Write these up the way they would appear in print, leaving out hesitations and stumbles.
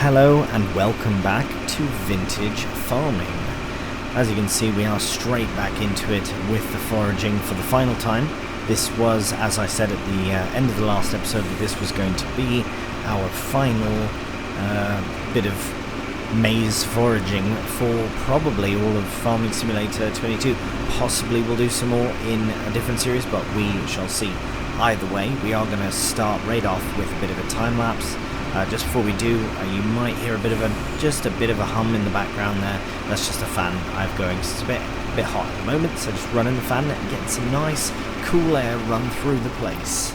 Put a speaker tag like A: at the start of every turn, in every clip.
A: hello and welcome back to Vintage Farming. As you can see, we are straight back into it with the foraging for the final time. This was, as I said at the end of the last episode, that this was going to be our final bit of maze foraging for probably all of Farming Simulator 22. Possibly we'll do some more in a different series, but we shall see. Either way, we are going to start right off with a bit of a time lapse. Just before we do, you might hear a bit of a hum in the background there. That's just a fan I've going. It's a bit hot at the moment, so just running the fan and getting some nice cool air run through the place.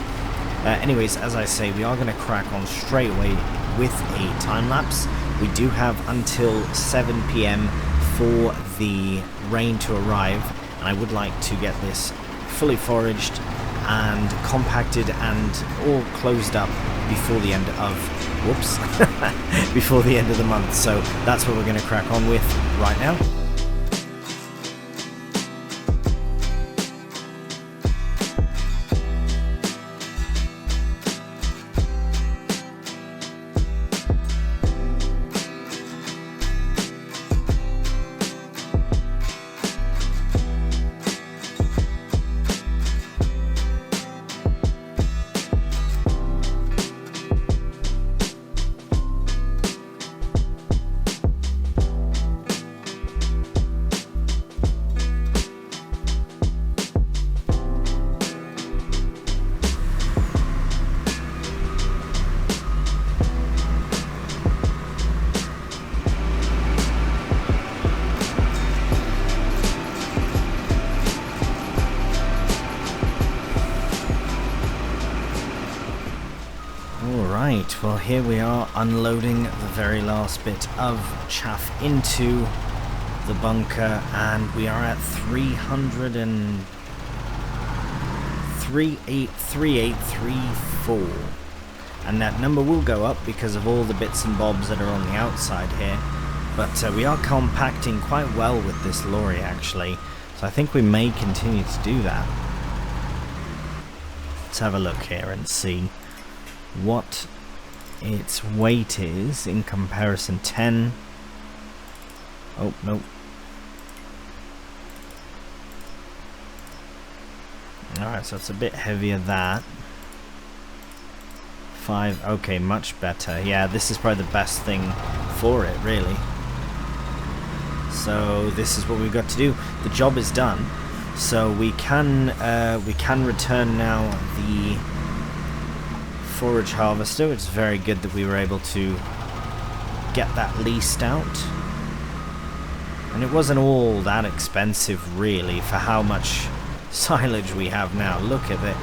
A: Anyways, as I say, we are going to crack on straight away with a time lapse. We do have until 7 PM for the rain to arrive, and I would like to get this fully foraged and compacted and all closed up before the end of before the end of the month. So that's what we're going to crack on with right now. Alright, well here we are unloading the very last bit of chaff into the bunker, and we are at 338,3834, and that number will go up because of all the bits and bobs that are on the outside here, but we are compacting quite well with this lorry actually, so I think we may continue to do that. Let's have a look here and see what its weight is in comparison. 10. Oh no. Alright, so it's a bit heavier. That 5. Okay, much better. Yeah, this is probably the best thing for it, really. So this is what we've got to do. The job is done, so we can return now the forage harvester. It's very good that we were able to get that leased out, and it wasn't all that expensive really for how much silage we have now. Look at it.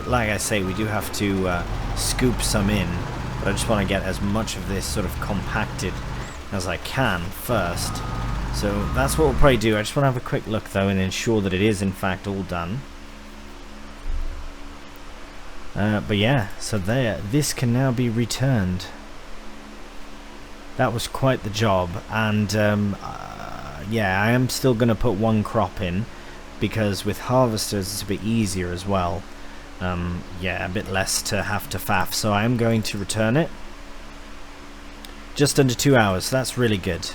A: Like I say, we do have to scoop some in, but I just want to get as much of this sort of compacted as I can first, so that's what we'll probably do. I just want to have a quick look though and ensure that it is in fact all done. But yeah, so there, this can now be returned. That was quite the job, and yeah, I am still going to put one crop in, because with harvesters it's a bit easier as well. Yeah, a bit less to have to faff, so I am going to return it. Just under 2 hours, so that's really good.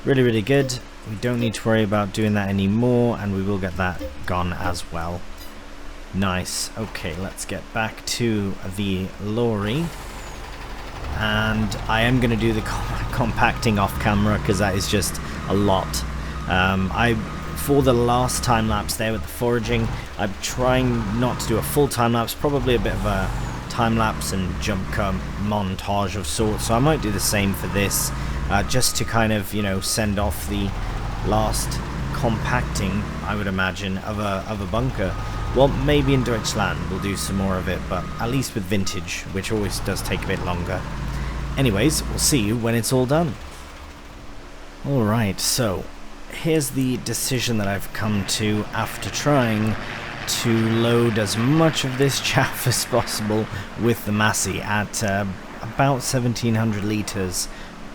A: Really, really good. We don't need to worry about doing that anymore, and we will get that gone as well. Nice. Okay, let's get back to the lorry, and I am going to do the compacting off camera because that is just a lot. For the last time lapse there with the foraging, I'm trying not to do a full time lapse, probably a bit of a time lapse and jump cut montage of sorts, so I might do the same for this, just to kind of, you know, send off the last compacting, I would imagine, of a bunker. Well, maybe in Deutschland we'll do some more of it, but at least with vintage, which always does take a bit longer. Anyways, we'll see you when it's all done. Alright, so here's the decision that I've come to after trying to load as much of this chaff as possible with the Massey at about 1700 litres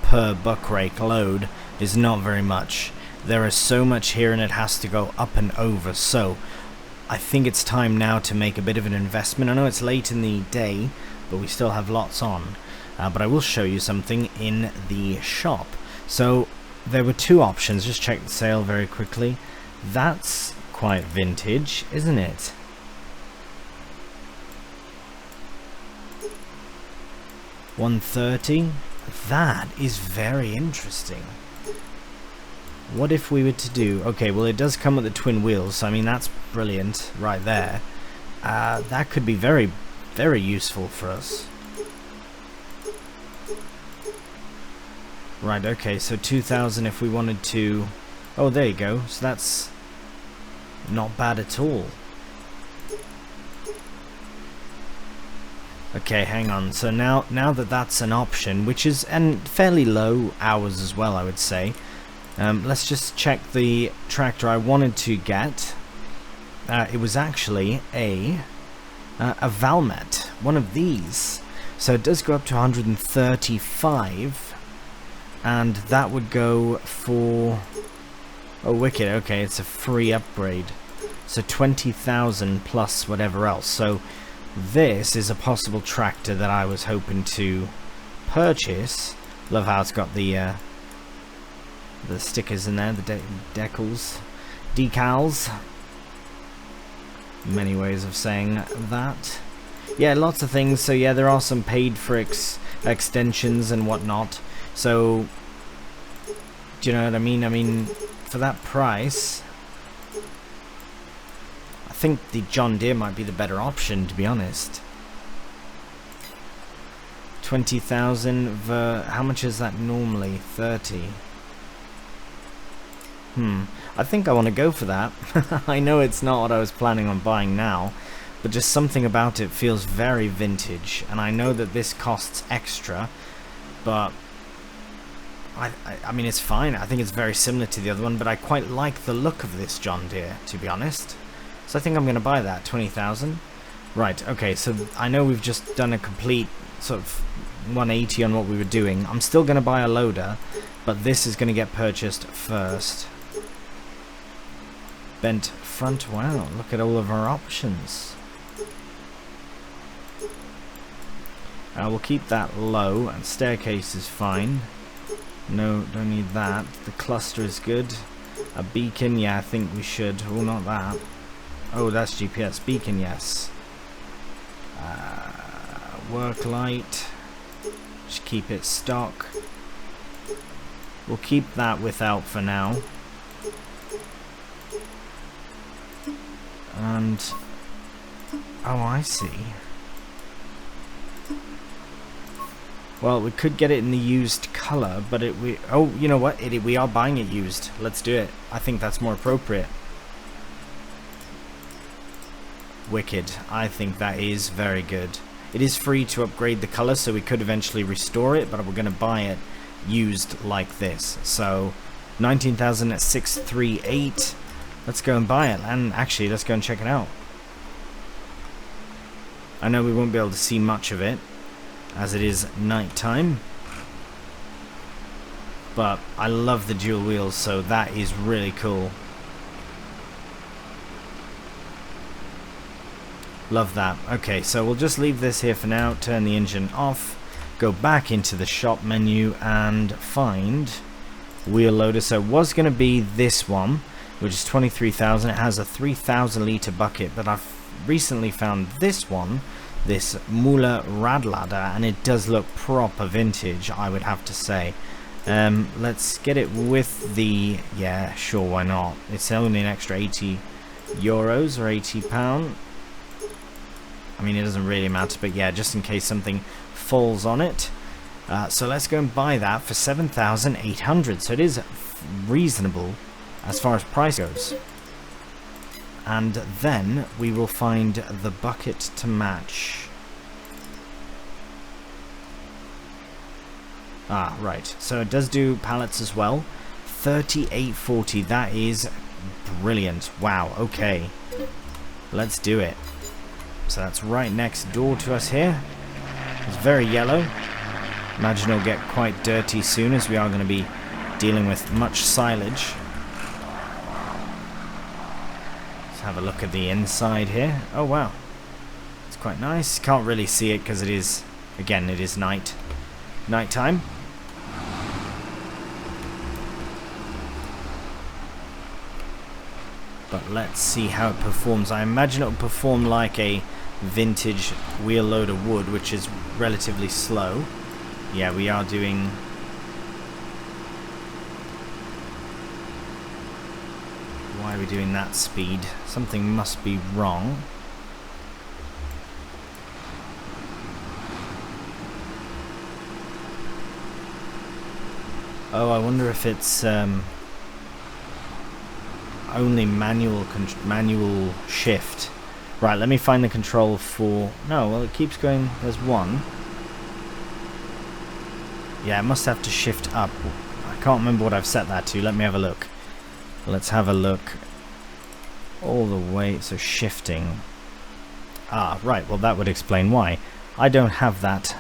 A: per buck rake load. Is not very much. There is so much here and it has to go up and over, so I think it's time now to make a bit of an investment. I know it's late in the day, but we still have lots on. but I will show you something in the shop. So there were two options. Just check the sale very quickly. That's quite vintage, isn't it? $130. That is very interesting. What if we were to do... Okay, well, it does come with the twin wheels, so I mean, that's brilliant right there. That could be very, very useful for us. Right, okay, so 2,000 if we wanted to... Oh, there you go. So that's not bad at all. Okay, hang on. So now that that's an option, which is and fairly low hours as well, I would say. Let's just check the tractor I wanted to get. It was actually a Valmet, one of these. So it does go up to 135, and that would go for... Oh, wicked. Okay, it's a free upgrade. So 20,000 plus whatever else. So this is a possible tractor that I was hoping to purchase. Love how it's got the stickers in there, the decals. Many ways of saying that. Yeah, lots of things. So yeah, there are some paid for extensions and whatnot. So do you know what I mean? I mean, for that price, I think the John Deere might be the better option, to be honest. 20,000 how much is that normally? 30. I think I want to go for that. I know it's not what I was planning on buying now, but just something about it feels very vintage, and I know that this costs extra, but I mean, it's fine. I think it's very similar to the other one, but I quite like the look of this John Deere, to be honest. So I think I'm going to buy that. 20,000. Right, okay, so I know we've just done a complete sort of 180 on what we were doing. I'm still going to buy a loader, but this is going to get purchased first. Bent front. Wow, look at all of our options. We'll keep that low, and staircase is fine. No, don't need that. The cluster is good. A beacon, yeah, I think we should. Oh, not that. Oh, that's GPS. Beacon, yes. Work light. Just keep it stock. We'll keep that without for now. And... oh, I see. Well, we could get it in the used color, but oh, you know what? We are buying it used. Let's do it. I think that's more appropriate. Wicked. I think that is very good. It is free to upgrade the color, so we could eventually restore it, but we're going to buy it used like this. So 19,638. Let's go and buy it, and actually let's go and check it out. I know we won't be able to see much of it as it is night time, but I love the dual wheels, so that is really cool. Love that. Okay, so we'll just leave this here for now, turn the engine off, go back into the shop menu and find wheel loader. So it was going to be this one, which is 23,000. It has a 3,000 litre bucket, but I've recently found this one, this Muller Radlader, and it does look proper vintage, I would have to say. Let's get it with the... yeah, sure, why not? It's only an extra 80 euros or 80 pound. I mean, it doesn't really matter, but yeah, just in case something falls on it. So let's go and buy that for 7,800. So it is reasonable as far as price goes. And then we will find the bucket to match. Ah, right. So it does do pallets as well. 3840. That is brilliant. Wow. Okay. Let's do it. So that's right next door to us here. It's very yellow. Imagine it'll get quite dirty soon, as we are going to be dealing with much silage. Let's have a look at the inside here. Oh wow, it's quite nice. Can't really see it because it is, again, it is night. nighttime. But let's see how it performs. I imagine it will perform like a vintage wheel load of wood, which is relatively slow. Yeah, we are doing... Why are we doing that speed? Something must be wrong. Oh, I wonder if it's only manual shift. Right, let me find the control for... No, well, it keeps going. There's one. Yeah, I must have to shift up. I can't remember what I've set that to. Let me have a look. Let's have a look. All the way, so shifting. Ah, right, well that would explain why. I don't have that.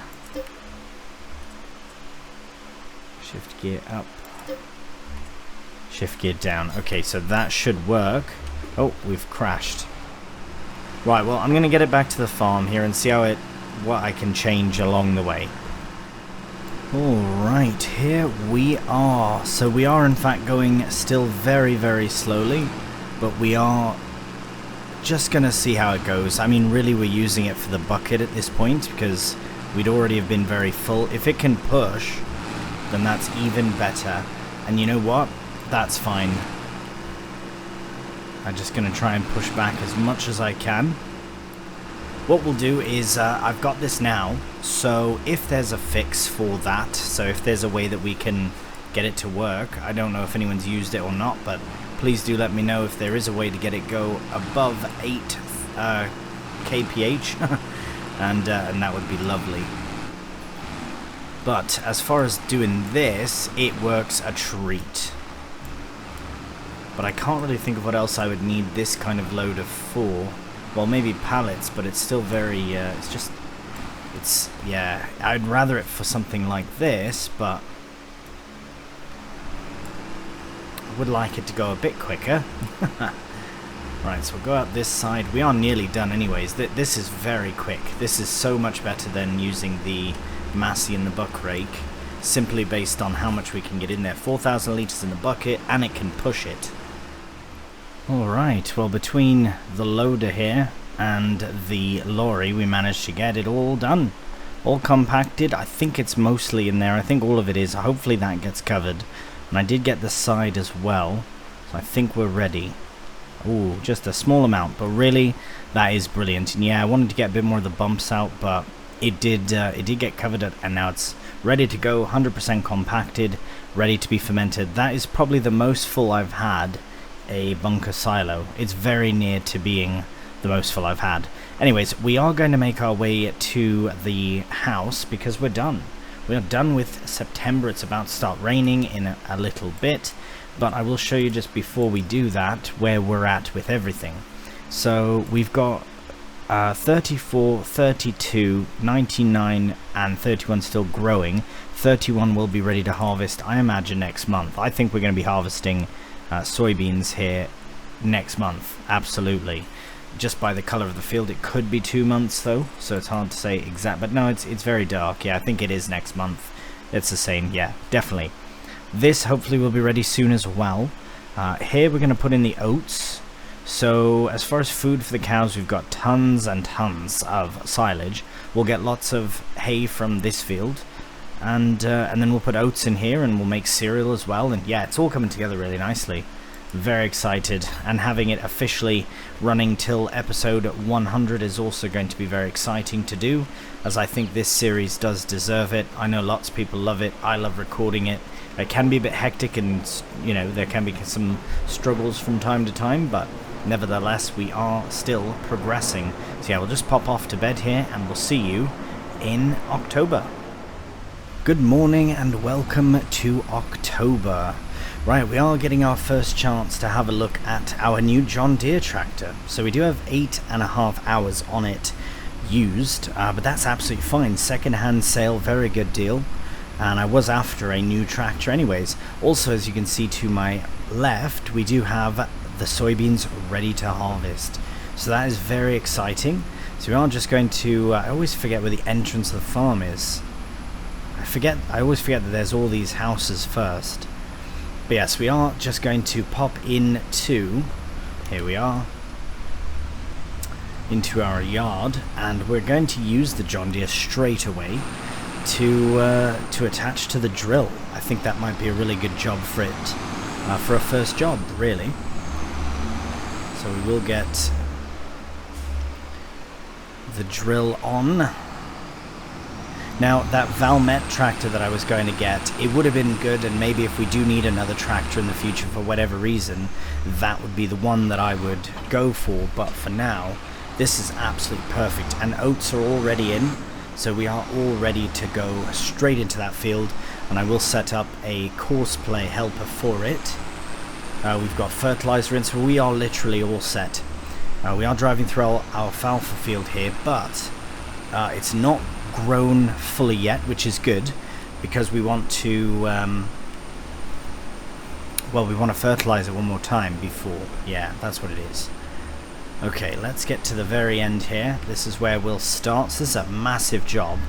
A: Shift gear up. Shift gear down. Okay, so that should work. Oh, we've crashed. Right, well, I'm going to get it back to the farm here and see what I can change along the way. Alright, here we are. So we are in fact going still very, very slowly, but we are just going to see how it goes. I mean, really, we're using it for the bucket at this point because we'd already have been very full. If it can push, then that's even better. And you know what? That's fine. I'm just going to try and push back as much as I can. What we'll do is, I've got this now, so if there's a fix for that, so if there's a way that we can get it to work, I don't know if anyone's used it or not, but please do let me know if there is a way to get it go above 8 kph, and that would be lovely. But as far as doing this, it works a treat. But I can't really think of what else I would need this kind of load of for. Well, maybe pallets, but it's still very, yeah, I'd rather it for something like this, but I would like it to go a bit quicker. Right, so we'll go out this side. We are nearly done anyways. This is very quick. This is so much better than using the Massey and the buck rake, simply based on how much we can get in there. 4,000 litres in the bucket, and it can push it. Alright, well, between the loader here and the lorry, we managed to get it all done. All compacted. I think it's mostly in there. I think all of it is. Hopefully that gets covered. And I did get the side as well, so I think we're ready. Ooh, just a small amount, but really, that is brilliant. And yeah, I wanted to get a bit more of the bumps out, but it did get covered, and now it's ready to go, 100% compacted, ready to be fermented. That is probably the most full I've had a bunker silo. It's very near to being the most full I've had. Anyways, we are going to make our way to the house because we're done. We are done with September. It's about to start raining in a little bit, but I will show you just before we do that where we're at with everything. So we've got 34, 32, 99 and 31 still growing. 31 will be ready to harvest, I imagine, next month. I think we're going to be harvesting soybeans here next month, absolutely. Just by the color of the field, it could be 2 months though, so it's hard to say exact, but no, it's very dark. Yeah, I think it is next month. It's the same, yeah, definitely. This hopefully will be ready soon as well. Here we're going to put in the oats. So as far as food for the cows, we've got tons and tons of silage. We'll get lots of hay from this field, and then we'll put oats in here, and we'll make cereal as well. And yeah, it's all coming together really nicely. Very excited, and having it officially running till episode 100 is also going to be very exciting to do, as I think this series does deserve it. I know lots of people love it. I love recording it. It can be a bit hectic, and you know, there can be some struggles from time to time, but nevertheless we are still progressing. So yeah, we'll just pop off to bed here, and we'll see you in October. Good morning and welcome to October. Right, we are getting our first chance to have a look at our new John Deere tractor. So we do have 8.5 hours on it used, but that's absolutely fine. Second-hand sale, very good deal. And I was after a new tractor anyways. Also, as you can see to my left, we do have the soybeans ready to harvest. So that is very exciting. So we are just going to, I always forget where the entrance of the farm is. I always forget that there's all these houses first. But yes, we are just going to pop into, here we are, into our yard, and we're going to use the John Deere straight away to attach to the drill. I think that might be a really good job for it, for a first job, really. So we will get the drill on. Now, that Valmet tractor that I was going to get, it would have been good, and maybe if we do need another tractor in the future for whatever reason, that would be the one that I would go for. But for now, this is absolutely perfect, and oats are already in, so we are all ready to go straight into that field, and I will set up a courseplay helper for it. We've got fertilizer in, so we are literally all set. We are driving through our alfalfa field here, but it's not grown fully yet, which is good, because we want to well, we want to fertilize it one more time before, yeah, that's what it is. Okay, let's get to the very end here. This is where we'll start. So this is a massive job,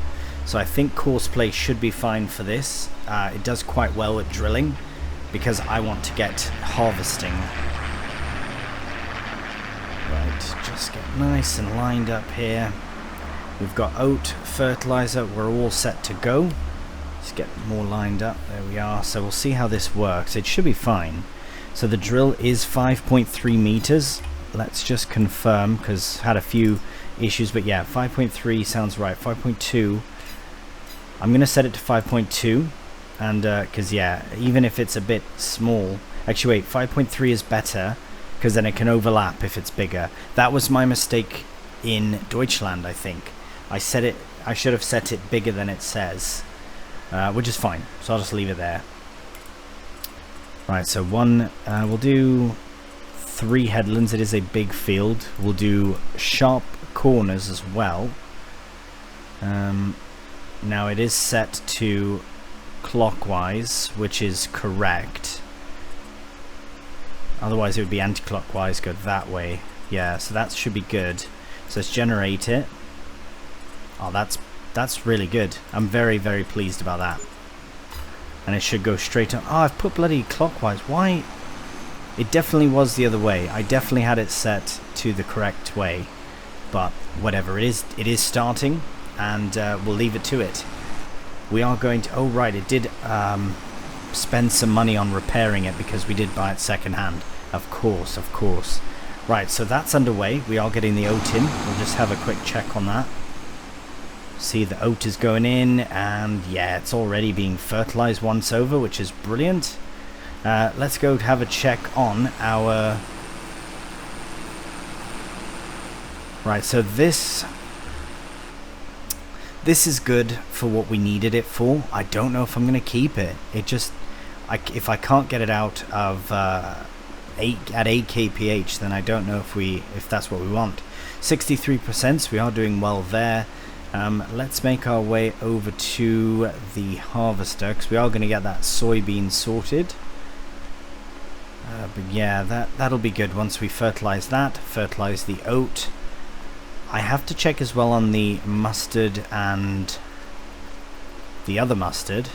A: so I think courseplay should be fine for this. It does quite well with drilling, because I want to get harvesting. Right, just get nice and lined up here. We've got oat, fertilizer, we're all set to go. Let's get more lined up, there we are. So we'll see how this works. It should be fine. So the drill is 5.3 meters. Let's just confirm, because had a few issues, but yeah, 5.3 sounds right. 5.2, I'm going to set it to 5.2, and because yeah, even if it's a bit small, actually wait, 5.3 is better, because then it can overlap if it's bigger. That was my mistake in Deutschland, I think. I should have set it bigger than it says, which is fine, so I'll just leave it there. Right, so we'll do 3 headlands. It is a big field. We'll do sharp corners as well. Now it is set to clockwise, which is correct. Otherwise it would be anti-clockwise, go that way. Yeah, so that should be good. So let's generate it. Oh, that's really good. I'm very, very pleased about that. And it should go straight on. Oh, I've put bloody clockwise. Why? It definitely was the other way. I definitely had it set to the correct way. But whatever, it is starting, and we'll leave it to it. We are going to... Oh, right, it did spend some money on repairing it because we did buy it second-hand. Of course, of course. Right, so that's underway. We are getting the oat in. We'll just have a quick check on that. See, the oat is going in, and yeah, it's already being fertilized once over, which is brilliant. Let's go have a check on our... Right, so this is good for what we needed it for. I don't know if I'm going to keep it. It just... if I can't get it out of... at 8 kph, then I don't know if that's what we want. 63%, so we are doing well there. Let's make our way over to the harvester, because we are going to get that soybean sorted. But yeah, that'll be good once we fertilize that, fertilize the oat. I have to check as well on the mustard and the other mustard.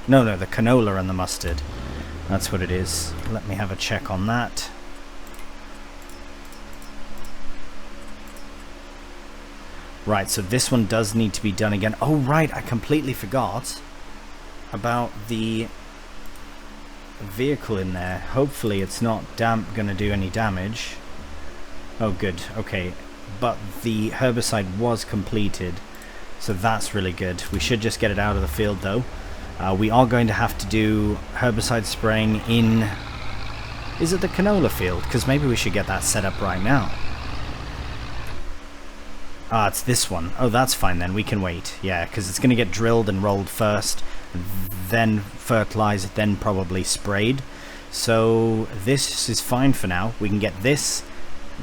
A: No, the canola and the mustard. That's what it is. Let me have a check on that. Right, so this one does need to be done again. Oh, right, I completely forgot about the vehicle in there. Hopefully it's not going to do any damage. Oh, good. Okay, but the herbicide was completed, so that's really good. We should just get it out of the field, though. We are going to have to do herbicide spraying in... Is it the canola field? Because maybe we should get that set up right now. Ah, it's this one. Oh, that's fine then. We can wait. Yeah, because it's going to get drilled and rolled first, then fertilized, then probably sprayed. So this is fine for now. We can get this,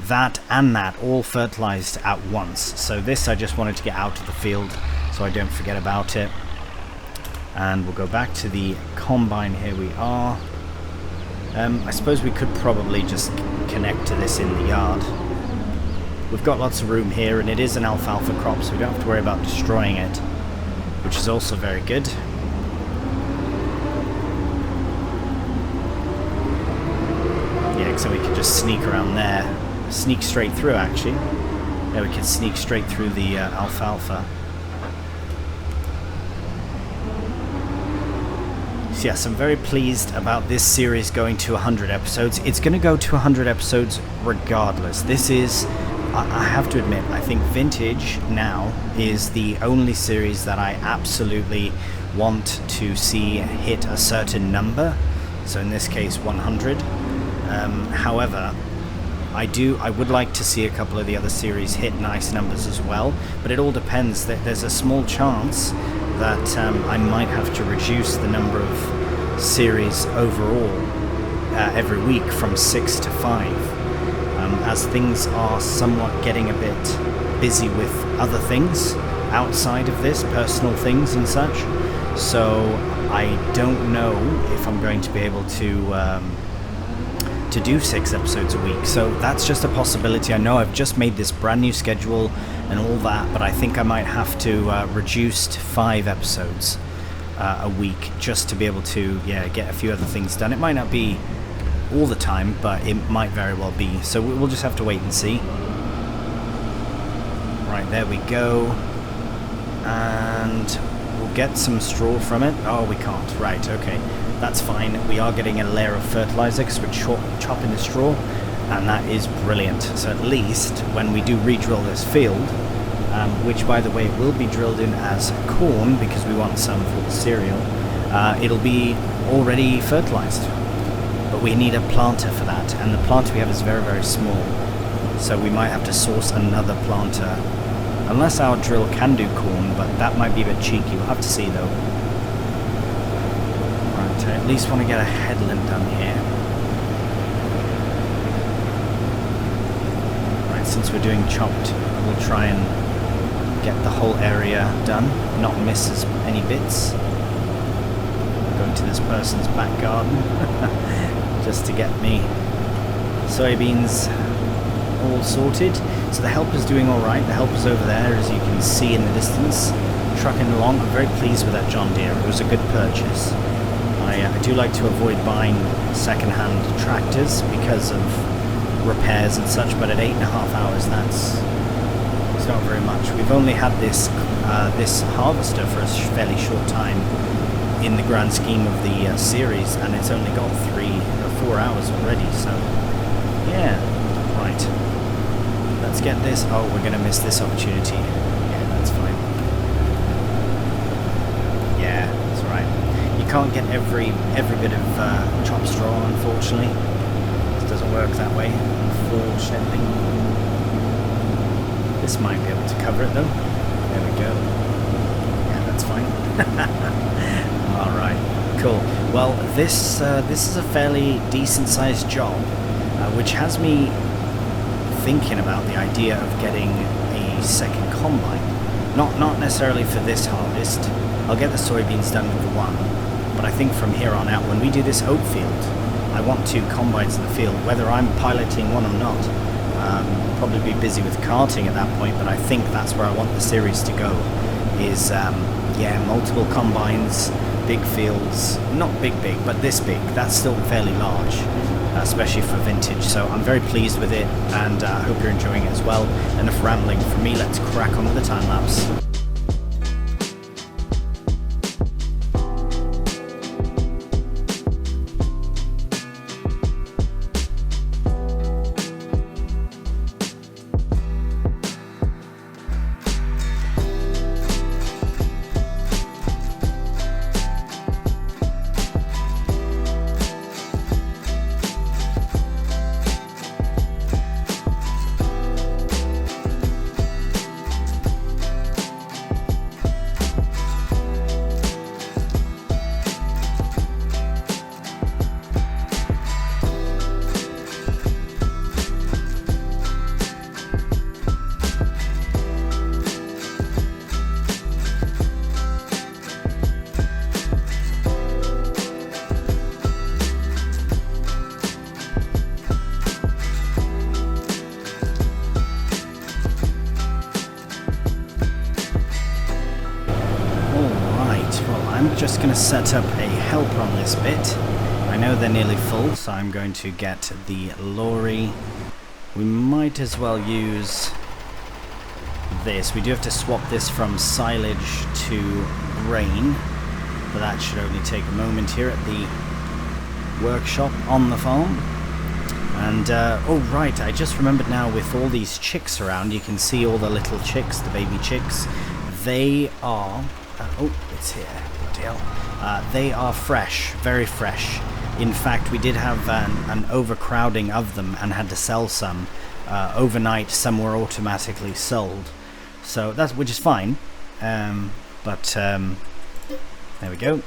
A: that, and that all fertilized at once. So this I just wanted to get out of the field so I don't forget about it. And we'll go back to the combine. Here we are. I suppose we could probably just connect to this in the yard. We've got lots of room here, and it is an alfalfa crop, so we don't have to worry about destroying it, which is also very good. Yeah, so we can just sneak around there. Sneak straight through, actually. Yeah, we can sneak straight through the alfalfa. So yes, I'm very pleased about this series going to 100 episodes. It's going to go to 100 episodes regardless. This is, I have to admit, I think Vintage now is the only series that I absolutely want to see hit a certain number. So in this case, 100. However, I would like to see a couple of the other series hit nice numbers as well, but it all depends. There's a small chance that I might have to reduce the number of series overall every week from 6 to 5, as things are somewhat getting a bit busy with other things outside of this, personal things and such. So I don't know if I'm going to be able to do 6 episodes a week. So that's just a possibility. I know I've just made this brand new schedule and all that, but I think I might have to reduce to 5 episodes a week just to be able to get a few other things done. It might not be all the time, but it might very well be. So we'll just have to wait and see. Right, there we go. And we'll get some straw from it. Oh, we can't. Right, okay. That's fine. We are getting a layer of fertilizer because we're chopping the straw, and that is brilliant. So at least when we do re-drill this field, which by the way will be drilled in as corn because we want some for the cereal, it'll be already fertilized. But we need a planter for that, and the planter we have is very, very small. So we might have to source another planter. Unless our drill can do corn, but that might be a bit cheeky. We'll have to see though. Right, I at least want to get a headland done here. Right, since we're doing chopped, we'll try and get the whole area done, not miss any bits. Going to this person's back garden just to get me soybeans all sorted. So the helper's doing alright. The helper's over there, as you can see in the distance, trucking along. I'm very pleased with that John Deere. It was a good purchase. I do like to avoid buying second-hand tractors because of repairs and such, but at 8.5 hours, it's not very much. We've only had this harvester for a fairly short time in the grand scheme of the series, and it's only got 3 or 4 hours already. So yeah, right. Let's get this. Oh, we're going to miss this opportunity. Yeah, that's fine. Yeah, that's right. You can't get every bit of chopped straw, unfortunately. It doesn't work that way, unfortunately. This might be able to cover it though. There we go. Yeah, that's fine. Alright, cool. Well, this is a fairly decent sized job, which has me thinking about the idea of getting a second combine. Not necessarily for this harvest. I'll get the soybeans done with the one, but I think from here on out, when we do this oat field, I want 2 combines in the field, whether I'm piloting one or not. Probably be busy with karting at that point, but I think that's where I want the series to go, is multiple combines, big fields, not big, but this big. That's still fairly large, especially for vintage. So I'm very pleased with it, and I hope you're enjoying it as well. Enough rambling from me, let's crack on with the time lapse. Just going to set up a helper on this bit. I know they're nearly full, so I'm going to get the lorry. We might as well use this. We do have to swap this from silage to grain, but that should only take a moment here at the workshop on the farm. And oh right, I just remembered now, with all these chicks around, you can see all the little chicks, the baby chicks. They are oh, it's here, bloody hell. They are fresh, very fresh. In fact, we did have an overcrowding of them and had to sell some overnight. Some were automatically sold, so that's, which is fine. There we go.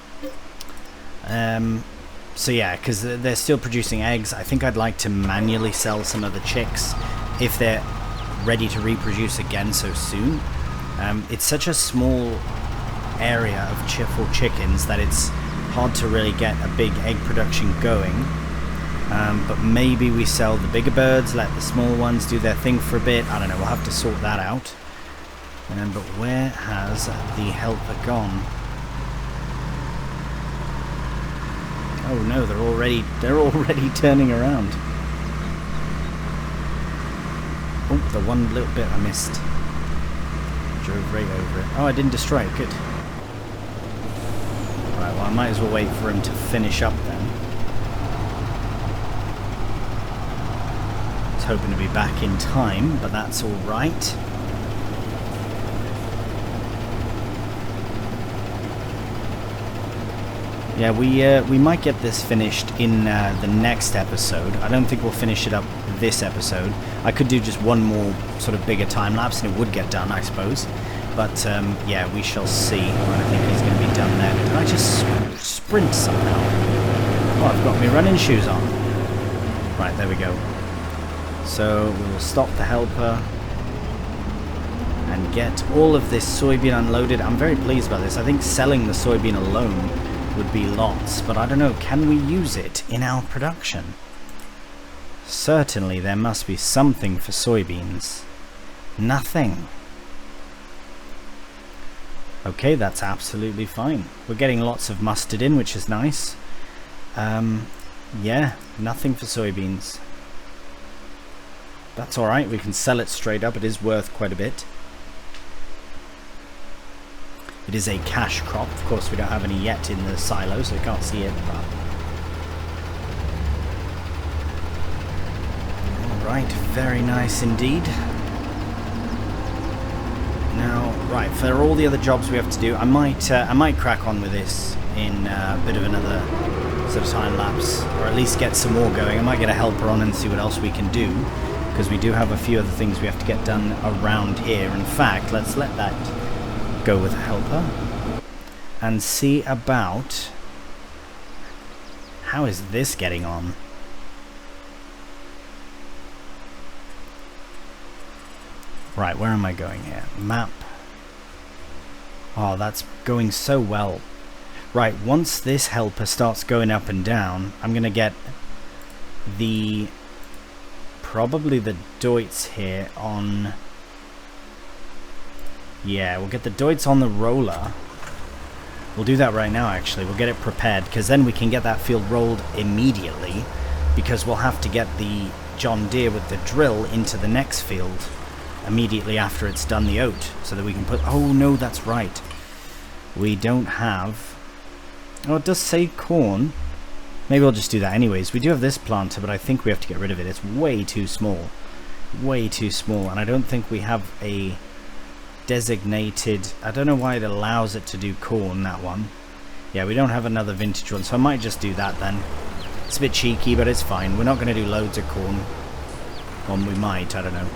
A: So yeah, because they're still producing eggs. I think I'd like to manually sell some of the chicks if they're ready to reproduce again so soon. It's such a small area of for chickens that it's hard to really get a big egg production going. But maybe we sell the bigger birds, let the small ones do their thing for a bit. I don't know, we'll have to sort that out. But where has the helper gone? Oh no, they're already turning around. Oh, the one little bit I missed. Drove right over it. Oh, I didn't destroy it, good. Right, well I might as well wait for him to finish up then. I was hoping to be back in time, but that's alright. Yeah, we might get this finished in the next episode. I don't think we'll finish it up this episode. I could do just one more sort of bigger time lapse and it would get done, I suppose. But yeah, we shall see. I don't think he's going to be done there. Did I just sprint somehow? Oh, I've got my running shoes on. Right, there we go. So we will stop the helper and get all of this soybean unloaded. I'm very pleased about this. I think selling the soybean alone would be lots, but I don't know, can we use it in our production? Certainly there must be something for soybeans. Nothing. Okay, that's absolutely fine. We're getting lots of mustard in, which is nice. Yeah, nothing for soybeans. That's alright, we can sell it straight up. It is worth quite a bit. It is a cash crop. Of course, we don't have any yet in the silo, so we can't see it. Alright, very nice indeed. Now, right, for all the other jobs we have to do, I might crack on with this in a bit of another sort of time lapse, or at least get some more going. I might get a helper on and see what else we can do, because we do have a few other things we have to get done around here. In fact, let's let that go with a helper and see about how is this getting on. Right, where am I going here? Map. Oh, that's going so well. Right, once this helper starts going up and down, I'm gonna get the probably the Deutz here on. Yeah, we'll get the Deutz on the roller. We'll do that right now, actually. We'll get it prepared, because then we can get that field rolled immediately, because we'll have to get the John Deere with the drill into the next field immediately after it's done the oat, so that we can put... Oh, no, that's right. We don't have... Oh, it does say corn. Maybe we'll just do that anyways. We do have this planter, but I think we have to get rid of it. It's way too small. Way too small, and I don't think we have a designated... I don't know why it allows it to do corn, that one. Yeah, we don't have another vintage one, so I might just do that then. It's a bit cheeky, but it's fine. We're not going to do loads of corn. Well, we might, I don't know.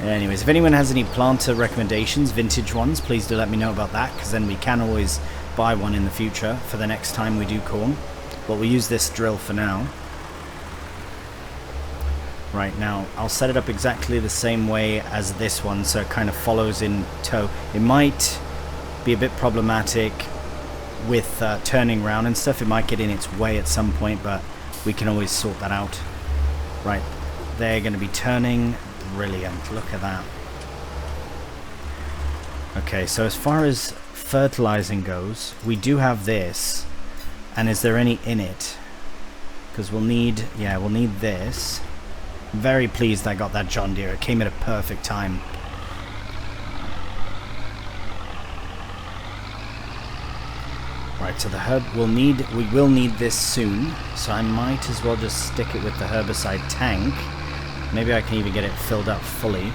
A: Anyways, if anyone has any planter recommendations, vintage ones, please do let me know about that, because then we can always buy one in the future for the next time we do corn. But we'll use this drill for now. Right, now I'll set it up exactly the same way as this one, so it kind of follows in tow. It might be a bit problematic with turning around and stuff. It might get in its way at some point, but we can always sort that out. Right, they're going to be turning. Brilliant, look at that. Okay, so as far as fertilizing goes, we do have this. And is there any in it? Because we'll need, yeah, we'll need this. Very pleased I got that John Deere. It came at a perfect time. Right, so the herb we will need this soon, so I might as well just stick it with the herbicide tank. Maybe I can even get it filled up fully.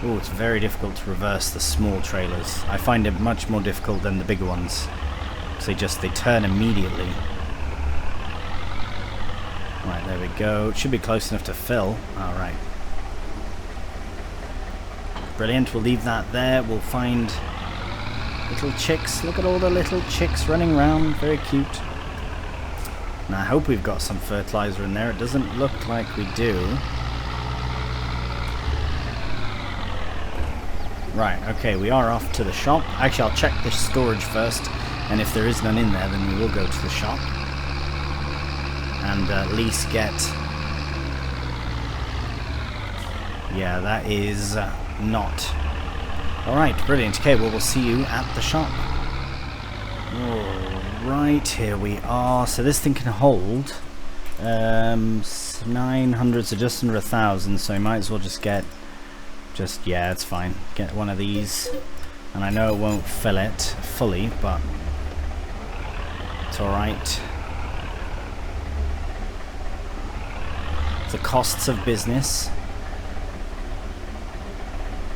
A: Oh, it's very difficult to reverse the small trailers. I find it much more difficult than the bigger ones, because they turn immediately. Right, there we go. It should be close enough to fill. Alright. Brilliant, we'll leave that there. We'll find little chicks. Look at all the little chicks running around. Very cute. Now I hope we've got some fertilizer in there. It doesn't look like we do. Right, okay, we are off to the shop. Actually, I'll check the storage first, and if there is none in there, then we will go to the shop. And at least get... Yeah, that is... not. Alright, brilliant. Okay, well, we'll see you at the shop. Alright, here we are. So this thing can hold 900, so just under 1,000, so I might as well just get yeah, it's fine. Get one of these. And I know it won't fill it fully, but it's alright. The costs of business.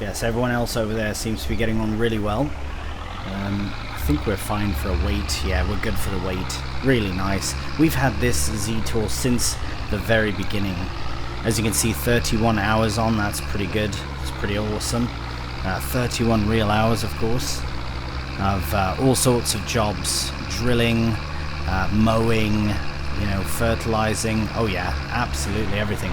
A: Yes, everyone else over there seems to be getting on really well. I think we're fine for a wait. Yeah, we're good for the wait. Really nice. We've had this Z-Tour since the very beginning. As you can see, 31 hours on. That's pretty good. It's pretty awesome. 31 real hours, of course, of all sorts of jobs. Drilling, mowing, you know, fertilizing. Oh yeah, absolutely everything.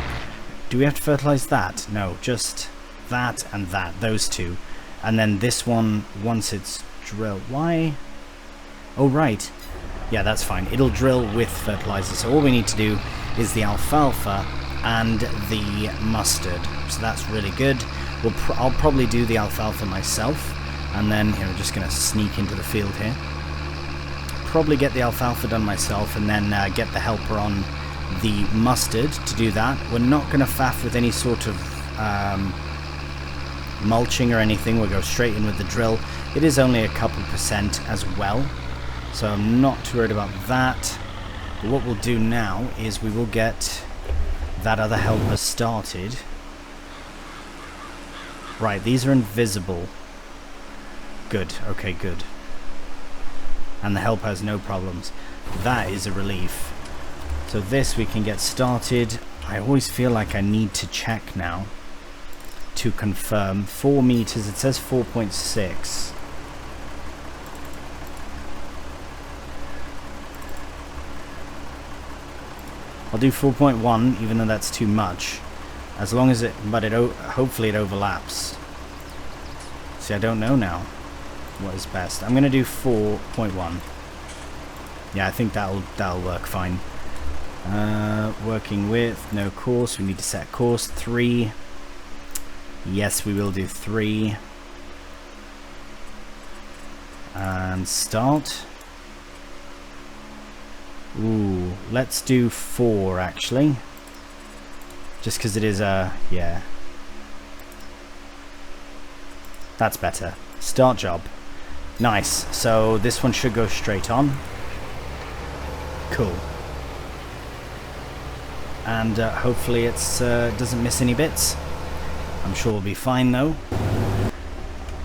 A: Do we have to fertilize that? No, just... that and that, those two, and then this one once it's drilled. Why? Oh right, yeah, that's fine. It'll drill with fertilizer, so all we need to do is the alfalfa and the mustard, so that's really good. I'll probably do the alfalfa myself, and then we're just gonna sneak into the field here, probably get the alfalfa done myself, and then get the helper on the mustard to do that. We're not gonna faff with any sort of mulching or anything. We'll go straight in with the drill. It is only a couple % as well, so I'm not too worried about that. But what we'll do now is we will get that other helper started. Right, these are invisible. Good, okay, good. And the helper has no problems. That is a relief. So this we can get started. I always feel like I need to check now to confirm. 4 meters, it says 4.6. I'll do 4.1, even though that's too much, as long as hopefully it overlaps. See, I don't know now what is best. I'm gonna do 4.1. Yeah, I think that'll work fine. Working with no course, we need to set course 3. Yes, we will do 3. And start. Ooh, let's do 4 actually. Just because it is yeah. That's better. Start job. Nice. So this one should go straight on. Cool. And hopefully it's doesn't miss any bits. I'm sure we'll be fine though.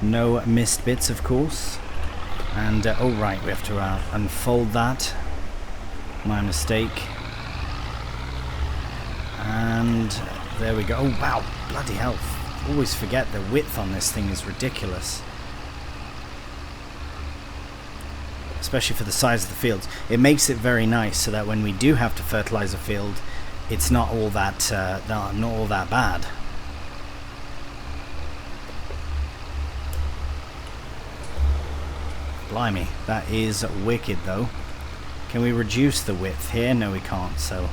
A: No missed bits, of course. And oh right, we have to unfold that. My mistake. And there we go. Oh wow, bloody hell. Always forget the width on this thing is ridiculous. Especially for the size of the fields. It makes it very nice so that when we do have to fertilize a field, it's not all that not all that bad. Blimey, that is wicked though. Can we reduce the width here? No, we can't, so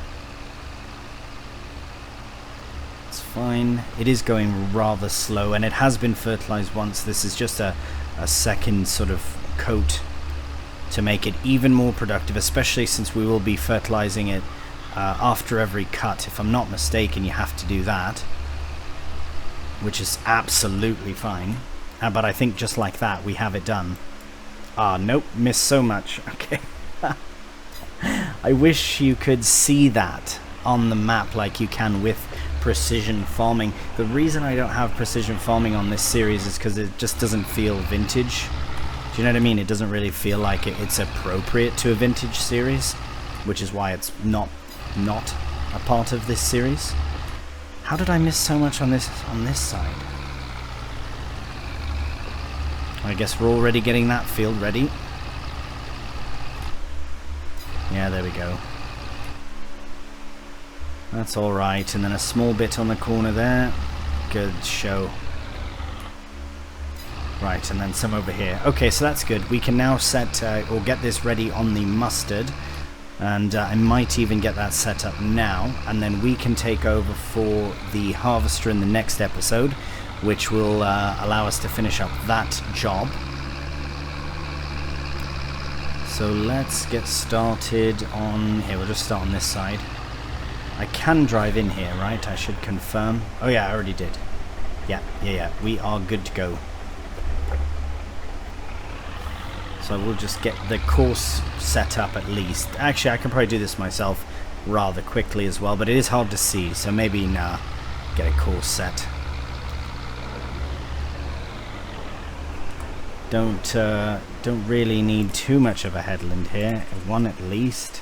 A: it's fine. It is going rather slow, and it has been fertilized once. This is just a second sort of coat to make it even more productive, especially since we will be fertilizing it after every cut. If I'm not mistaken, you have to do that, which is absolutely fine. But I think just like that, we have it done. Ah, nope, missed so much. Okay. I wish you could see that on the map like you can with precision farming. The reason I don't have precision farming on this series is because it just doesn't feel vintage. Do you know what I mean? It doesn't really feel like it's appropriate to a vintage series, which is why it's not a part of this series. How did I miss so much on this side? I guess we're already getting that field ready. Yeah, there we go. That's alright, and then a small bit on the corner there. Good show. Right, and then some over here. Okay, so that's good. We can now set, or get this ready on the mustard. And I might even get that set up now. And then we can take over for the harvester in the next episode, which will allow us to finish up that job. So let's get started on here. We'll just start on this side. I can drive in here, right? I should confirm. Oh yeah, I already did. Yeah. We are good to go. So we'll just get the course set up at least. Actually, I can probably do this myself rather quickly as well, but it is hard to see, so maybe get a course set. Don't really need too much of a headland here. One at least.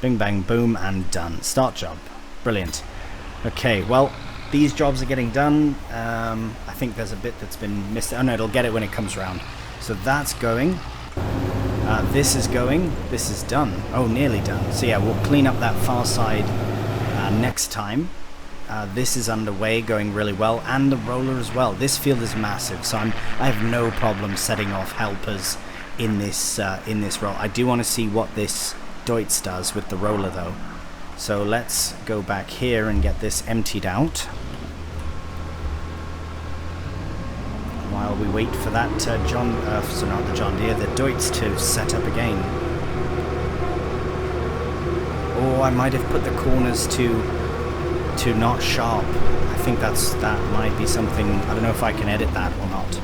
A: Bing bang boom and done. Start job. Brilliant. Okay, well, these jobs are getting done. I think there's a bit that's been missed. Oh no, it'll get it when it comes around. So that's going. This is going. This is done. Oh, nearly done. So yeah, we'll clean up that far side next time. This is underway, going really well, and the roller as well. This field is massive, so I have no problem setting off helpers in this role. I do want to see what this Deutz does with the roller though. So let's go back here and get this emptied out while we wait for that so not the John Deere, the Deutz to set up again. Oh, I might have put the corners to not sharp. I think that might be something. I don't know if I can edit that or not.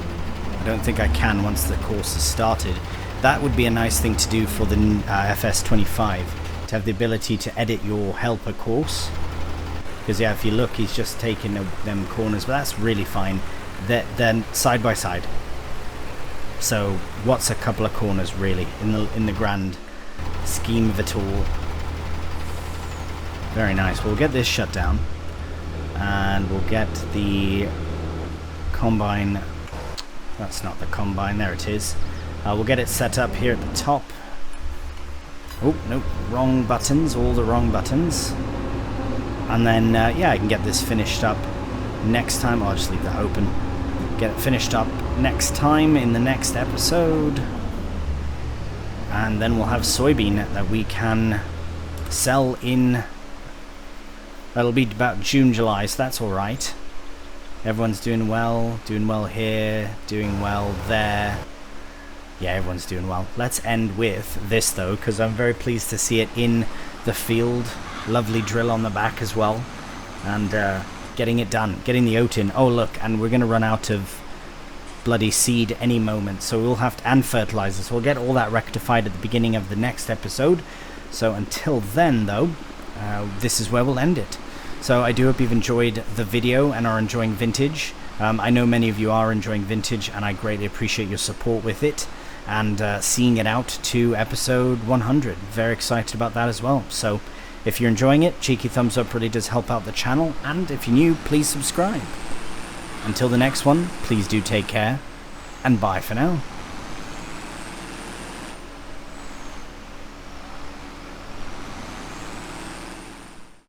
A: I don't think I can once the course is started. That would be a nice thing to do for the FS25, to have the ability to edit your helper course. Because yeah, if you look, he's just taking them corners, but that's really fine. Then side by side. So what's a couple of corners really in the grand scheme of it all? Very nice. We'll get this shut down, and we'll get the combine. That's not the combine. There it is. We'll get it set up here at the top. Oh, nope, wrong buttons, all the wrong buttons. And then, yeah, I can get this finished up next time. I'll just leave that open. Get it finished up next time in the next episode. And then we'll have soybean that we can sell in. That'll be about June, July, so that's alright. Everyone's doing well here, doing well there. Yeah, everyone's doing well. Let's end with this though, because I'm very pleased to see it in the field. Lovely drill on the back as well. And getting it done, getting the oat in. Oh look, and we're going to run out of bloody seed any moment. So we'll have to, and fertilizer. So we'll get all that rectified at the beginning of the next episode. So until then though, this is where we'll end it. So I do hope you've enjoyed the video and are enjoying vintage. I know many of you are enjoying vintage, and I greatly appreciate your support with it. And seeing it out to episode 100. Very excited about that as well. So if you're enjoying it, cheeky thumbs up really does help out the channel. And if you're new, please subscribe. Until the next one, please do take care. And bye for now.